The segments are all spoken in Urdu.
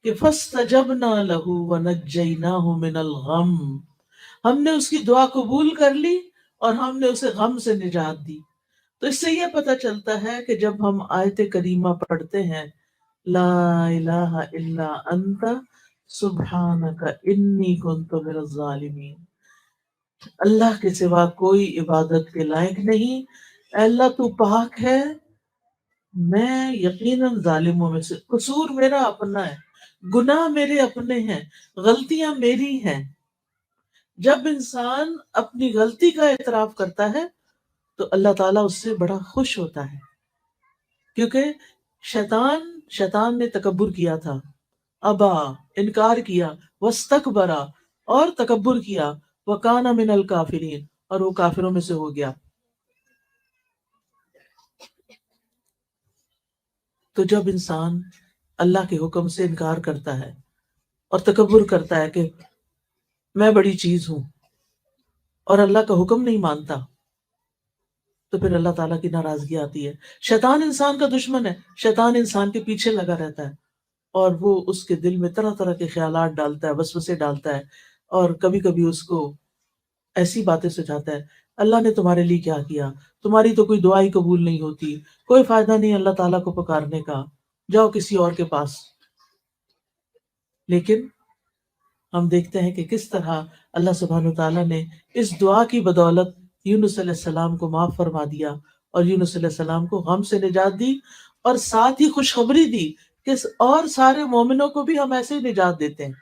کہ فاستجبنا له ونجيناه من الغم، ہم نے اس کی دعا قبول کر لی اور ہم نے اسے غم سے نجات دی۔ تو اس سے یہ پتہ چلتا ہے کہ جب ہم آیت کریمہ پڑھتے ہیں لا الہ الا انت سبحانک انی کنت من الظالمین، اللہ کے سوا کوئی عبادت کے لائق نہیں، اے اللہ تو پاک ہے، میں یقیناً ظالموں میں سے، قصور میرا اپنا ہے، گناہ میرے اپنے ہیں، غلطیاں میری ہیں۔ جب انسان اپنی غلطی کا اعتراف کرتا ہے تو اللہ تعالیٰ اس سے بڑا خوش ہوتا ہے، کیونکہ شیطان نے تکبر کیا تھا، ابا، انکار کیا، واستکبرا، اور تکبر کیا، وکان من الکافرین، اور وہ کافروں میں سے ہو گیا۔ تو جب انسان اللہ کے حکم سے انکار کرتا ہے اور تکبر کرتا ہے کہ میں بڑی چیز ہوں اور اللہ کا حکم نہیں مانتا، تو پھر اللہ تعالیٰ کی ناراضگی آتی ہے۔ شیطان انسان کا دشمن ہے، شیطان انسان کے پیچھے لگا رہتا ہے اور وہ اس کے دل میں طرح طرح کے خیالات ڈالتا ہے، وسوسے ڈالتا ہے، اور کبھی کبھی اس کو ایسی باتیں سجاتا ہے، اللہ نے تمہارے لیے کیا کیا، تمہاری تو کوئی دعا ہی قبول نہیں ہوتی، کوئی فائدہ نہیں اللہ تعالیٰ کو پکارنے کا، جاؤ کسی اور کے پاس۔ لیکن ہم دیکھتے ہیں کہ کس طرح اللہ سبحانہ وتعالیٰ نے اس دعا کی بدولت یونس علیہ السلام کو معاف فرما دیا، اور یونس علیہ السلام کو غم سے نجات دی، اور ساتھ ہی خوشخبری دی کہ اور سارے مومنوں کو بھی ہم ایسے ہی نجات دیتے ہیں۔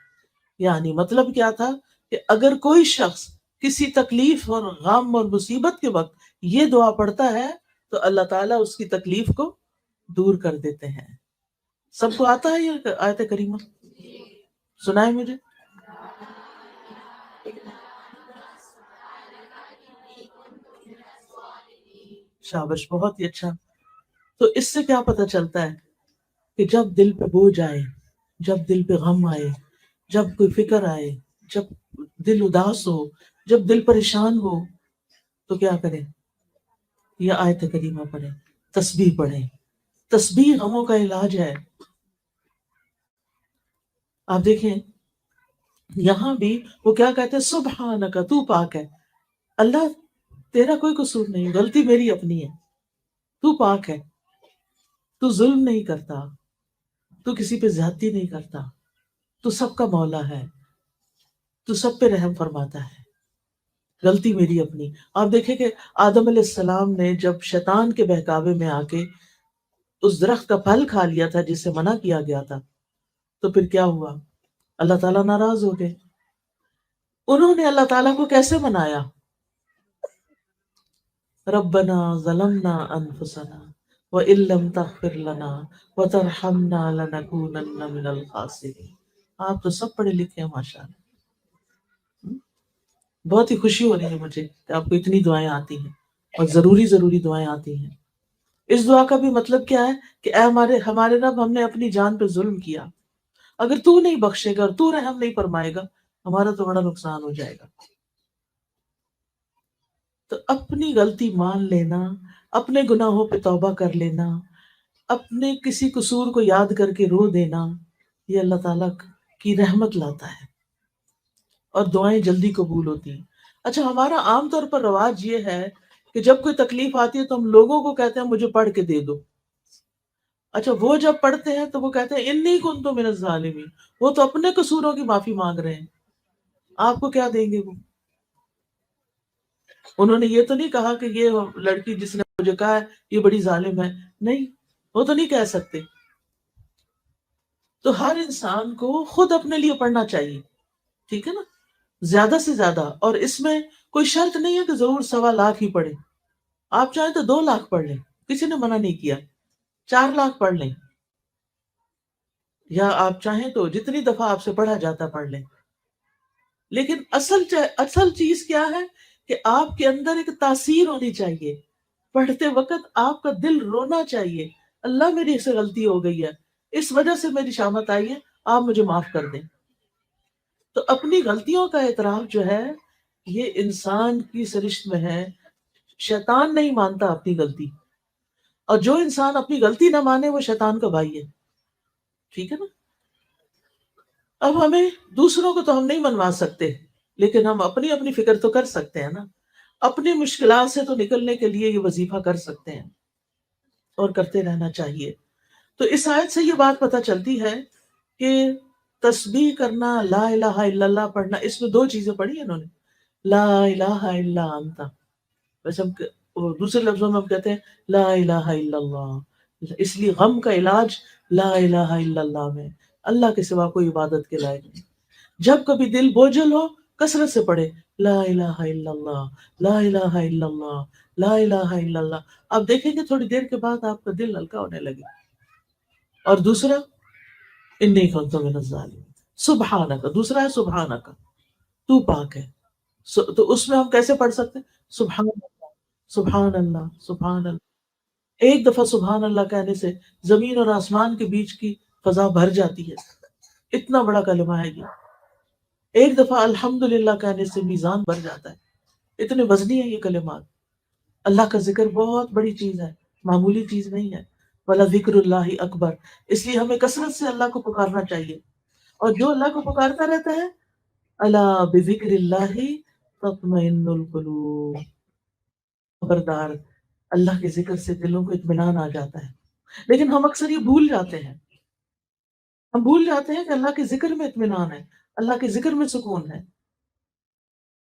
یعنی مطلب کیا تھا کہ اگر کوئی شخص کسی تکلیف اور غم اور مصیبت کے وقت یہ دعا پڑھتا ہے تو اللہ تعالیٰ اس کی تکلیف کو دور کر دیتے ہیں۔ سب کو آتا ہے یہ آیت کریمہ؟ سنائے مجھے۔ شابش، بہت ہی اچھا۔ تو اس سے کیا پتہ چلتا ہے کہ جب دل پہ بوجھ آئے، جب دل پہ غم آئے، جب کوئی فکر آئے، جب دل اداس ہو، جب دل پریشان ہو، تو کیا کریں؟ یہ آیت کریمہ پڑھیں، تسبیح پڑھیں۔ تسبیح غموں کا علاج ہے۔ آپ دیکھیں یہاں بھی وہ کیا کہتے ہیں، سبحانک، تو پاک ہے اللہ، تیرا کوئی قصور نہیں، غلطی میری اپنی ہے، تو پاک ہے، تو ظلم نہیں کرتا، تو کسی پہ زیادتی نہیں کرتا، تو سب کا مولا ہے، تو سب پہ رحم فرماتا ہے، غلطی میری اپنی۔ آپ دیکھیں کہ آدم علیہ السلام نے جب شیطان کے بہکاوے میں آ کے اس درخت کا پھل کھا لیا تھا جسے منع کیا گیا تھا، تو پھر کیا ہوا؟ اللہ تعالیٰ ناراض ہو گئے۔ انہوں نے اللہ تعالیٰ کو کیسے منایا؟ ربنا ظلمنا انفسنا وان لم تغفر لنا وترحمنا لنکونن من الخاسرین۔ آپ تو سب پڑھے لکھے ہیں ماشاء اللہ، بہت ہی خوشی ہو رہی ہے مجھے کہ آپ کو اتنی دعائیں آتی ہیں اور ضروری دعائیں آتی ہیں۔ اس دعا کا بھی مطلب کیا ہے کہ اے ہمارے رب، ہم نے اپنی جان پہ ظلم کیا، اگر تو نہیں بخشے گا اور تو رحم نہیں فرمائے گا ہمارا تو بڑا نقصان ہو جائے گا۔ تو اپنی غلطی مان لینا، اپنے گناہوں پہ توبہ کر لینا، اپنے کسی قصور کو یاد کر کے رو دینا، یہ اللہ تعالیٰ کی رحمت لاتا ہے اور دعائیں جلدی قبول ہوتی ہیں۔ اچھا، ہمارا عام طور پر رواج یہ ہے کہ جب کوئی تکلیف آتی ہے تو ہم لوگوں کو کہتے ہیں مجھے پڑھ کے دے دو۔ اچھا، وہ جب پڑھتے ہیں تو وہ کہتے ہیں انی کنت من الظالمین، وہ تو اپنے قصوروں کی معافی مانگ رہے ہیں، آپ کو کیا دیں گے وہ؟ انہوں نے یہ تو نہیں کہا کہ یہ لڑکی جس نے مجھے کہا ہے یہ بڑی ظالم ہے، نہیں، وہ تو نہیں کہہ سکتے۔ تو ہر انسان کو خود اپنے لیے پڑھنا چاہیے، ٹھیک ہے نا، زیادہ سے زیادہ۔ اور اس میں کوئی شرط نہیں ہے کہ ضرور 1.25 لاکھ ہی پڑھے، آپ چاہیں تو 2 لاکھ پڑھ لیں، کسی نے منع نہیں کیا، 4 لاکھ پڑھ لیں، یا آپ چاہیں تو جتنی دفعہ آپ سے پڑھا جاتا پڑھ لیں۔ لیکن اصل چیز کیا ہے کہ آپ کے اندر ایک تاثیر ہونی چاہیے، پڑھتے وقت آپ کا دل رونا چاہیے، اللہ میری سے غلطی ہو گئی ہے، اس وجہ سے میری شامت آئی ہے، آپ مجھے معاف کر دیں۔ تو اپنی غلطیوں کا اعتراف جو ہے یہ انسان کی سرشت میں ہے، شیطان نہیں مانتا اپنی غلطی، اور جو انسان اپنی غلطی نہ مانے وہ شیطان کا بھائی ہے، ٹھیک ہے نا۔ اب ہمیں دوسروں کو تو ہم نہیں منوا سکتے، لیکن ہم اپنی اپنی فکر تو کر سکتے ہیں نا، اپنی مشکلات سے تو نکلنے کے لیے یہ وظیفہ کر سکتے ہیں اور کرتے رہنا چاہیے۔ تو اس آیت سے یہ بات پتہ چلتی ہے کہ تسبیح کرنا، لا الہ الا اللہ پڑھنا، اس میں دو چیزیں پڑھی انہوں نے، لا الہ الا انت، ویسے دوسرے لفظوں میں ہم کہتے ہیں لا الہ الا اللہ، اس لیے غم کا علاج لا الہ الا اللہ میں، اللہ کے سوا کوئی عبادت کے لائق نہیں۔ جب کبھی دل بوجھل ہو، کثرت سے پڑھے لا الہ الا اللہ، لا الہ الا اللہ، لا الہ الا اللہ، آپ دیکھیں گے تھوڑی دیر کے بعد آپ کا دل ہلکا ہونے لگے۔ اور دوسرا انی کنت من الظالمین، سبحانک، دوسرا ہے سبحانک، تو پاک ہے۔ تو اس میں ہم کیسے پڑھ سکتے ہیں؟ سبحان اللہ، سبحان اللہ، سبحان اللہ۔ ایک دفعہ سبحان اللہ کہنے سے زمین اور آسمان کے بیچ کی فضا بھر جاتی ہے، اتنا بڑا کلمہ ہے یہ۔ ایک دفعہ الحمدللہ کہنے سے میزان بھر جاتا ہے، اتنے وزنی ہے یہ کلمات۔ اللہ کا ذکر بہت بڑی چیز ہے، معمولی چیز نہیں ہے۔ وَلَذِكْرُ اللَّهِ اکبر، اس لیے ہمیں کثرت سے اللہ کو پکارنا چاہیے، اور جو اللہ کو پکارتا رہتا ہے، الا بذکر اللہ تطمئن القلوب، خبردار، اللہ کے ذکر سے دلوں کو اطمینان آ جاتا ہے۔ لیکن ہم اکثر یہ بھول جاتے ہیں، ہم بھول جاتے ہیں کہ اللہ کے ذکر میں اطمینان ہے، اللہ کے ذکر میں سکون ہے۔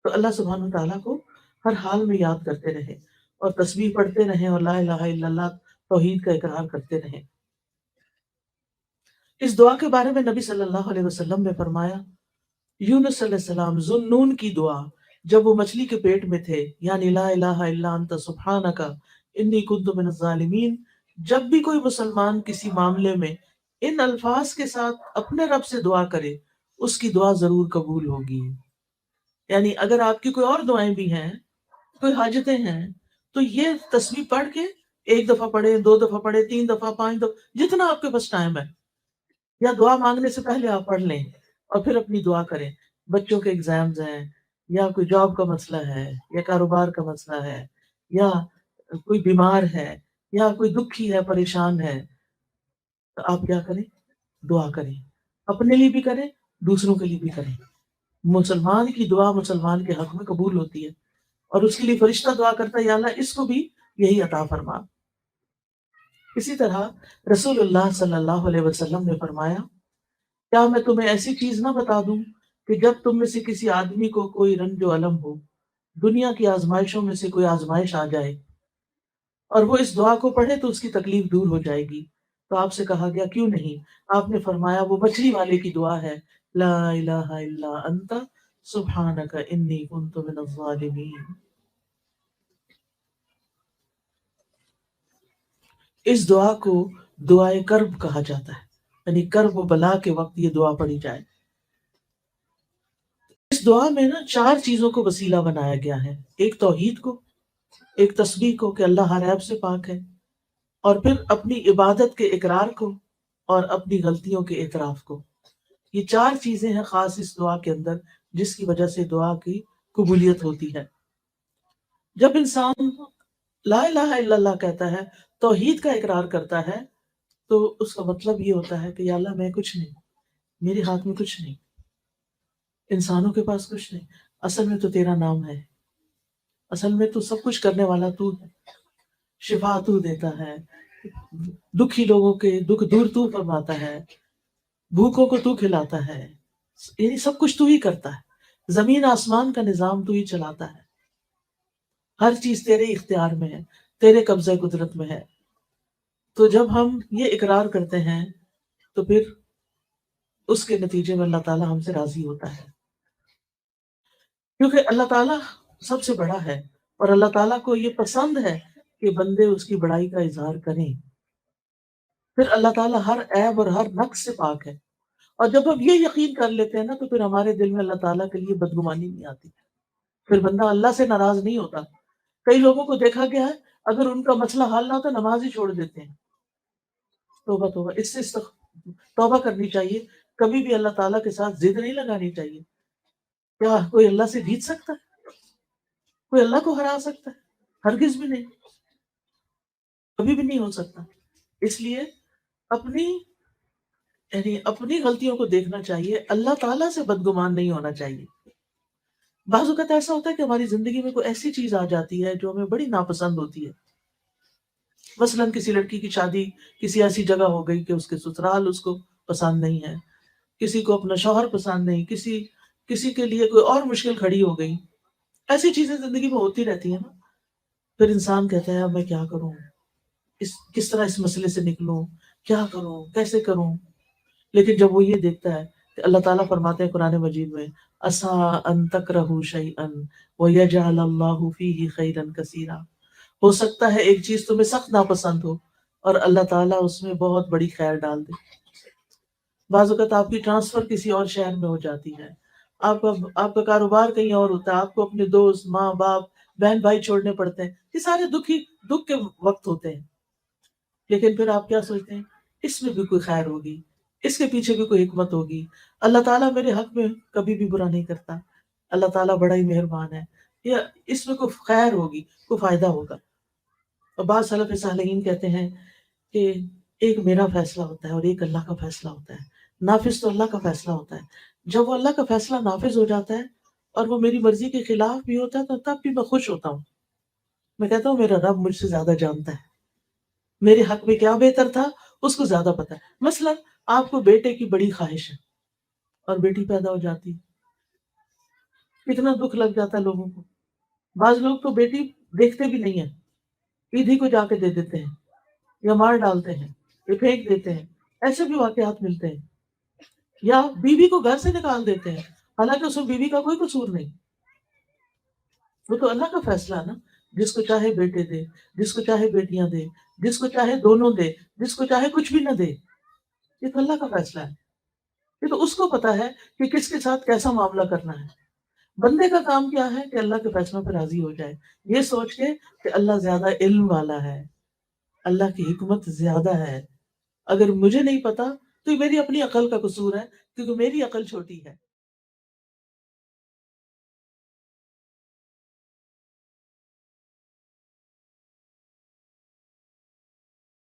تو اللہ سبحانہ وتعالیٰ کو ہر حال میں یاد کرتے رہے، اور تسبیح پڑھتے رہیں، اور لا الہ الا اللہ توحید کا اقرار کرتے رہیں۔ اس دعا کے بارے میں نبی صلی اللہ علیہ وسلم نے فرمایا، یونس علیہ السلام ذوالنون کی دعا جب وہ مچھلی کے پیٹ میں تھے، یعنی لا الہ الا انت سبحانک انی کنت من الظالمین، جب بھی کوئی مسلمان کسی معاملے میں ان الفاظ کے ساتھ اپنے رب سے دعا کرے، اس کی دعا ضرور قبول ہوگی۔ یعنی اگر آپ کی کوئی اور دعائیں بھی ہیں، کوئی حاجتیں ہیں، تو یہ تسبیح پڑھ کے ایک دفعہ پڑھے، دو دفعہ پڑھے، تین دفعہ، پانچ دفعہ، جتنا آپ کے پاس ٹائم ہے، یا دعا مانگنے سے پہلے آپ پڑھ لیں اور پھر اپنی دعا کریں۔ بچوں کے ایگزامز ہیں، یا کوئی جاب کا مسئلہ ہے، یا کاروبار کا مسئلہ ہے، یا کوئی بیمار ہے، یا کوئی دکھی ہے، پریشان ہے، تو آپ کیا کریں؟ دعا کریں، اپنے لیے بھی کریں، دوسروں کے لیے بھی کریں۔ مسلمان کی دعا مسلمان کے حق میں قبول ہوتی ہے، اور اس کے لیے فرشتہ دعا کرتا ہے، یا اللہ اس کو بھی یہی عطا فرما۔ اسی طرح رسول اللہ صلی اللہ علیہ وسلم نے فرمایا، کیا میں تمہیں ایسی چیز نہ بتا دوں کہ جب تم میں سے کسی آدمی کو کوئی رنج و الم ہو، دنیا کی آزمائشوں میں سے کوئی آزمائش آ جائے، اور وہ اس دعا کو پڑھے تو اس کی تکلیف دور ہو جائے گی؟ تو آپ سے کہا گیا کیوں نہیں؟ آپ نے فرمایا وہ مچھلی والے کی دعا ہے، لا الہ الا انت سبحانک انی کنت من الظالمین۔ اس دعا کو دعائے کرب کہا جاتا ہے، یعنی کرب و بلا کے وقت یہ دعا پڑھی جائے۔ اس دعا میں نا چار چیزوں کو وسیلہ بنایا گیا ہے، ایک توحید کو، ایک تسبیح کو کہ اللہ ہر عیب سے پاک ہے، اور پھر اپنی عبادت کے اقرار کو، اور اپنی غلطیوں کے اعتراف کو۔ یہ چار چیزیں ہیں خاص اس دعا کے اندر، جس کی وجہ سے دعا کی قبولیت ہوتی ہے۔ جب انسان لا الہ الا اللہ کہتا ہے، توحید کا اقرار کرتا ہے، تو اس کا مطلب یہ ہوتا ہے کہ یا اللہ میں کچھ نہیں، میرے ہاتھ میں کچھ نہیں، انسانوں کے پاس کچھ نہیں، اصل میں تو تیرا نام ہے، اصل میں تو سب کچھ کرنے والا تو ہے، شفا تو دیتا ہے، دکھی لوگوں کے دکھ دور تو فرماتا ہے، بھوکوں کو تو کھلاتا ہے، یعنی سب کچھ تو ہی کرتا ہے، زمین آسمان کا نظام تو ہی چلاتا ہے، ہر چیز تیرے اختیار میں ہے، تیرے قبضہ قدرت میں ہے۔ تو جب ہم یہ اقرار کرتے ہیں تو پھر اس کے نتیجے میں اللہ تعالیٰ ہم سے راضی ہوتا ہے، کیونکہ اللہ تعالیٰ سب سے بڑا ہے، اور اللہ تعالیٰ کو یہ پسند ہے کہ بندے اس کی بڑائی کا اظہار کریں۔ پھر اللہ تعالیٰ ہر عیب اور ہر نقص سے پاک ہے، اور جب ہم یہ یقین کر لیتے ہیں نا، تو پھر ہمارے دل میں اللہ تعالیٰ کے لیے بدگمانی نہیں آتی، پھر بندہ اللہ سے ناراض نہیں ہوتا۔ کئی لوگوں کو دیکھا گیا ہے، اگر ان کا مسئلہ حل نہ ہوتا نماز ہی چھوڑ دیتے ہیں۔ توبہ توبہ، اس سے توبہ کرنی چاہیے، کبھی بھی اللہ تعالیٰ کے ساتھ ضد نہیں لگانی چاہیے۔ کیا کوئی اللہ سے جیت سکتا ہے؟ کوئی اللہ کو ہرا سکتا ہے؟ ہرگز بھی نہیں، کبھی بھی نہیں ہو سکتا۔ اس لیے اپنی یعنی اپنی غلطیوں کو دیکھنا چاہیے، اللہ تعالیٰ سے بدگمان نہیں ہونا چاہیے۔ بعض اوقات ایسا ہوتا ہے کہ ہماری زندگی میں کوئی ایسی چیز آ جاتی ہے جو ہمیں بڑی ناپسند ہوتی ہے، مثلاً کسی لڑکی کی شادی کسی ایسی جگہ ہو گئی کہ اس کے سسرال اس کو پسند نہیں ہے، کسی کو اپنا شوہر پسند نہیں، کسی کے لیے کوئی اور مشکل کھڑی ہو گئی، ایسی چیزیں زندگی میں ہوتی رہتی ہیں نا۔ پھر انسان کہتا ہے اب میں کیا کروں، کس طرح اس مسئلے سے نکلوں، کیا کروں، کیسے کروں؟ لیکن جب وہ یہ دیکھتا ہے کہ اللہ تعالیٰ فرماتے ہیں قرآن مجید میں عَسَىٰ أَن تَكْرَهُوا شَيْئًا وَيَجْعَلَ اللَّهُ فِيهِ خَيْرًا كَثِيرًا، ہو سکتا ہے ایک چیز تمہیں سخت ناپسند ہو اور اللہ تعالیٰ اس میں بہت بڑی خیر ڈال دے۔ بعض اوقات آپ کی ٹرانسفر کسی اور شہر میں ہو جاتی ہے، آپ کا کاروبار کہیں اور ہوتا ہے، آپ کو اپنے دوست، ماں باپ، بہن بھائی چھوڑنے پڑتے ہیں، یہ سارے دکھ کے وقت ہوتے ہیں، لیکن پھر آپ کیا سوچتے ہیں اس میں بھی کوئی خیر ہوگی، اس کے پیچھے بھی کوئی حکمت ہوگی، اللہ تعالیٰ میرے حق میں کبھی بھی برا نہیں کرتا، اللہ تعالیٰ بڑا ہی مہربان ہے، یا اس میں کوئی خیر ہوگی، کوئی فائدہ ہوگا۔ اور بعض سلف صالحین کہتے ہیں کہ ایک میرا فیصلہ ہوتا ہے اور ایک اللہ کا فیصلہ ہوتا ہے، نافذ تو اللہ کا فیصلہ ہوتا ہے، جب وہ اللہ کا فیصلہ نافذ ہو جاتا ہے اور وہ میری مرضی کے خلاف بھی ہوتا ہے تو تب بھی میں خوش ہوتا ہوں، میں کہتا ہوں میرا رب مجھ سے زیادہ جانتا ہے، میرے حق میں کیا بہتر تھا اس کو زیادہ پتا ہے۔ مثلا آپ کو بیٹے کی بڑی خواہش ہے اور بیٹی پیدا ہو جاتی، کتنا دکھ لگ جاتا ہے لوگوں کو، بعض لوگ تو بیٹی دیکھتے بھی نہیں ہیں، عید ہی کو جا کے دے دیتے ہیں یا مار ڈالتے ہیں یا پھینک دیتے ہیں، ایسے بھی واقعات ملتے ہیں، یا بیوی کو گھر سے نکال دیتے ہیں حالانکہ اس میں بیوی کا کوئی قصور نہیں، وہ تو اللہ کا فیصلہ ہے نا، جس کو چاہے بیٹے دے، جس کو چاہے بیٹیاں دے، جس کو چاہے دونوں دے، جس کو چاہے کچھ بھی نہ دے، یہ تو اللہ کا فیصلہ ہے، یہ تو اس کو پتا ہے کہ کس کے ساتھ کیسا معاملہ کرنا ہے۔ بندے کا کام کیا ہے کہ اللہ کے فیصلوں پہ راضی ہو جائے، یہ سوچ کے کہ اللہ زیادہ علم والا ہے، اللہ کی حکمت زیادہ ہے، اگر مجھے نہیں پتا تو یہ میری اپنی عقل کا قصور ہے کیونکہ میری عقل چھوٹی ہے۔